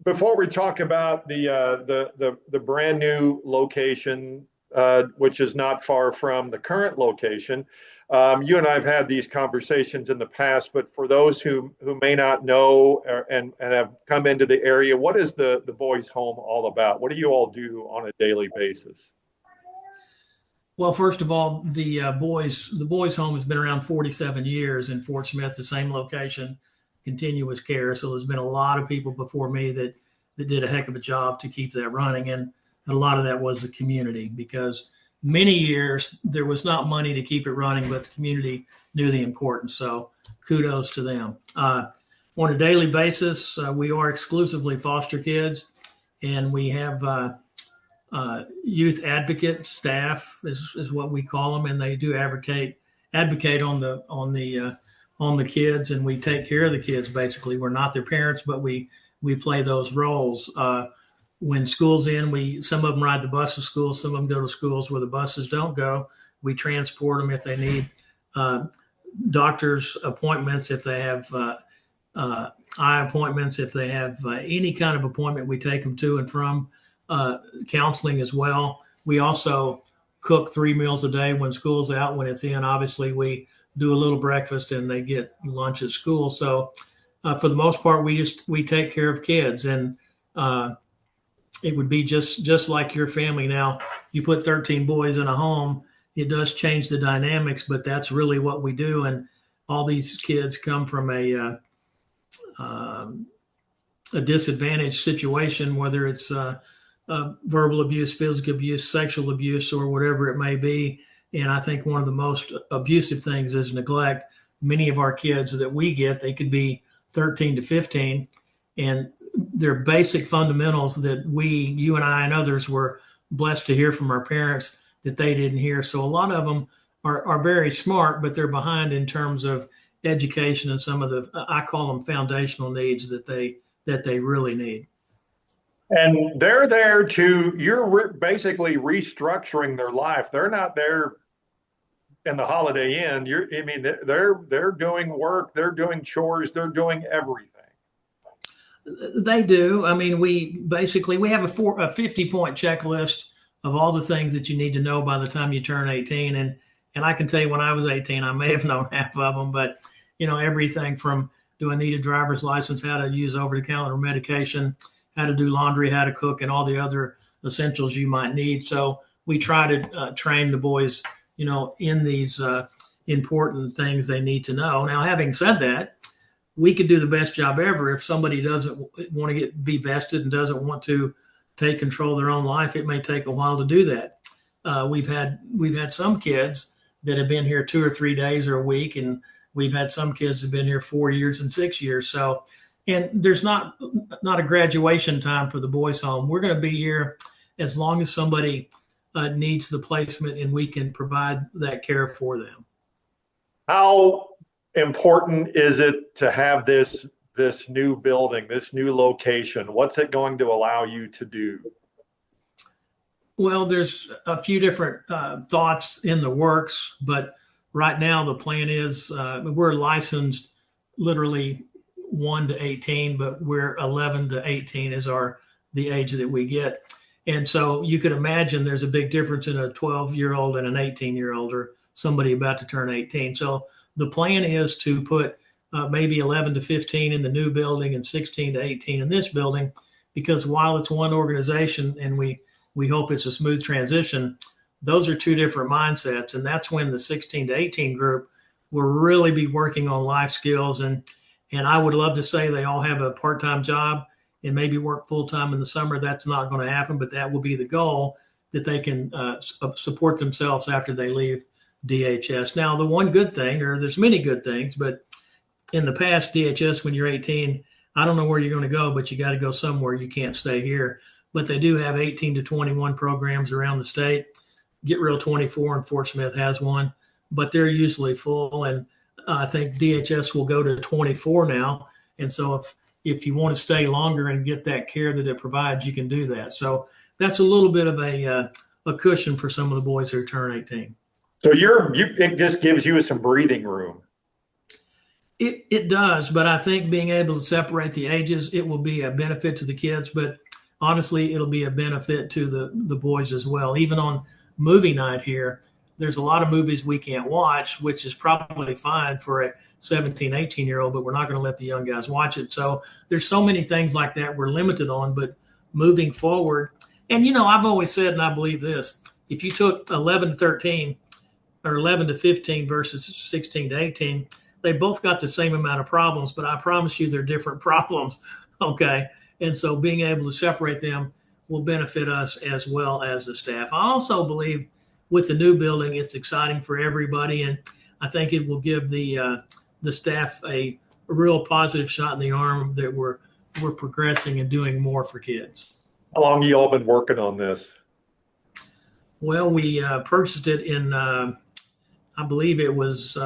Before we talk about the brand new location, which is not far from the current location, you and I have had these conversations in the past. But for those who may not know and have come into the area, what is the boys' home all about? What do you all do on a daily basis? Well, first of all, the boys home has been around 47 years in Fort Smith, the same location, continuous care. So there's been a lot of people before me that did a heck of a job to keep that running, and a lot of that was the community because many years there was not money to keep it running, but the community knew the importance. So kudos to them. On a daily basis, we are exclusively foster kids, and we have youth advocate staff is what we call them, and they do advocate on the kids, and we take care of the kids. Basically, we're not their parents, but we play those roles. When school's in, we some of them ride the bus to school, some of them go to schools where the buses don't go. We transport them if they need uh, doctor's appointments, if they have eye appointments, if they have any kind of appointment, we take them to and from uh, counseling as well. We also cook 3 meals a day when school's out. When it's in, obviously, we do a little breakfast and they get lunch at school. So for the most part, we take care of kids, and uh, it would be just like your family. Now, you put 13 boys in a home, it does change the dynamics, but that's really what we do. And all these kids come from um, a disadvantaged situation, whether it's verbal abuse, physical abuse, sexual abuse, or whatever it may be. And I think one of the most abusive things is neglect. Many of our kids that we get, they could be 13 to 15, and they're basic fundamentals that you and I and others were blessed to hear from our parents that they didn't hear. So a lot of them are very smart, but they're behind in terms of education and some of the, I call them foundational needs that they really need. And they're there to, basically restructuring their life. They're not there in the Holiday Inn. I mean, they're doing work, they're doing chores, they're doing everything. They do. I mean, we have a 50-point checklist of all the things that you need to know by the time you turn 18. And I can tell you, when I was 18, I may have known half of them, but everything from, do I need a driver's license, how to use over-the-counter medication, how to do laundry, how to cook, and all the other essentials you might need. So we try to train the boys, in these important things they need to know. Now, having said that, we could do the best job ever. If somebody doesn't want to be vested and doesn't want to take control of their own life, it may take a while to do that. We've had some kids that have been here 2 or 3 days or a week, and we've had some kids that have been here 4 years and 6 years. So, and there's not a graduation time for the boys' home. We're going to be here as long as somebody needs the placement, and we can provide that care for them. How important is it to have this new building, this new location? What's it going to allow you to do? Well, there's a few different thoughts in the works, but right now the plan is we're licensed literally 1 to 18, but we're 11 to 18 is the age that we get. And so you could imagine there's a big difference in a 12-year-old and an 18-year-old, or somebody about to turn 18. So the plan is to put maybe 11 to 15 in the new building and 16 to 18 in this building, because while it's one organization and we hope it's a smooth transition, those are two different mindsets. And that's when the 16 to 18 group will really be working on life skills. And I would love to say they all have a part-time job and maybe work full-time in the summer. That's not going to happen, but that will be the goal, that they can support themselves after they leave DHS. Now, the one good thing, or there's many good things, but in the past, DHS, when you're 18, I don't know where you're going to go, but you got to go somewhere. You can't stay here. But they do have 18 to 21 programs around the state. Get Real 24 in Fort Smith has one, but they're usually full. And I think DHS will go to 24 now. And so if you want to stay longer and get that care that it provides, you can do that. So that's a little bit of a cushion for some of the boys who turn 18. So it just gives you some breathing room. It does, but I think being able to separate the ages, it will be a benefit to the kids, but honestly, it'll be a benefit to the boys as well. Even on movie night here, there's a lot of movies we can't watch, which is probably fine for a 17, 18-year-old, but we're not going to let the young guys watch it. So there's so many things like that we're limited on, but moving forward, and I've always said, and I believe this, if you took 11 to 13 or 11 to 15 versus 16 to 18, they both got the same amount of problems, but I promise you they're different problems. Okay. And so being able to separate them will benefit us as well as the staff. I also believe with the new building, it's exciting for everybody. And I think it will give the staff a real positive shot in the arm that we're progressing and doing more for kids. How long have you all been working on this? Well, we purchased it in, I believe it was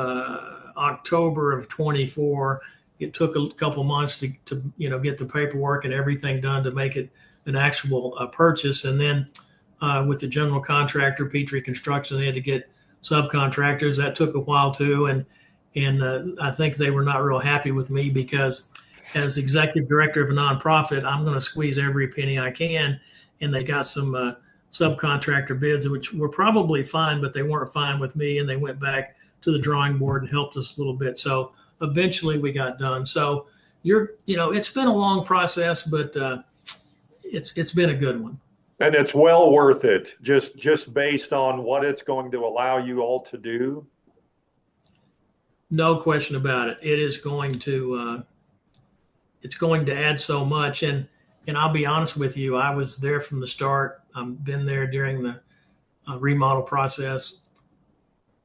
October of 24. It took a couple months to get the paperwork and everything done to make it an actual purchase. And then with the general contractor, Petrie Construction, they had to get subcontractors. That took a while too. And I think they were not real happy with me because as executive director of a nonprofit, I'm going to squeeze every penny I can. And they got some subcontractor bids, which were probably fine, but they weren't fine with me. And they went back to the drawing board and helped us a little bit. So eventually we got done. So it's been a long process, but it's been a good one. And it's well worth it, just based on what it's going to allow you all to do. No question about it. It is going to add so much. And I'll be honest with you, I was there from the start. I've been there during the remodel process.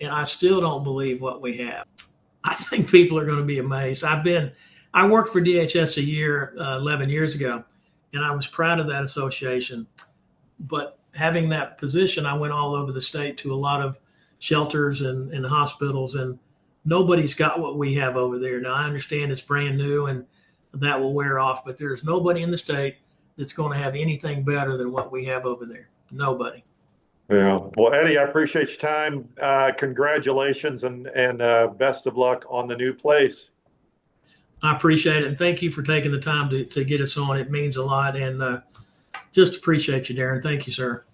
And I still don't believe what we have. I think people are going to be amazed. I worked for DHS a year, 11 years ago, and I was proud of that association. But having that position, I went all over the state to a lot of shelters and hospitals, and nobody's got what we have over there. Now, I understand it's brand new and that will wear off, but there's nobody in the state that's going to have anything better than what we have over there. Nobody. Yeah. Well, Eddie, I appreciate your time. Congratulations and best of luck on the new place. I appreciate it. And thank you for taking the time to get us on. It means a lot. And just appreciate you, Daren. Thank you, sir.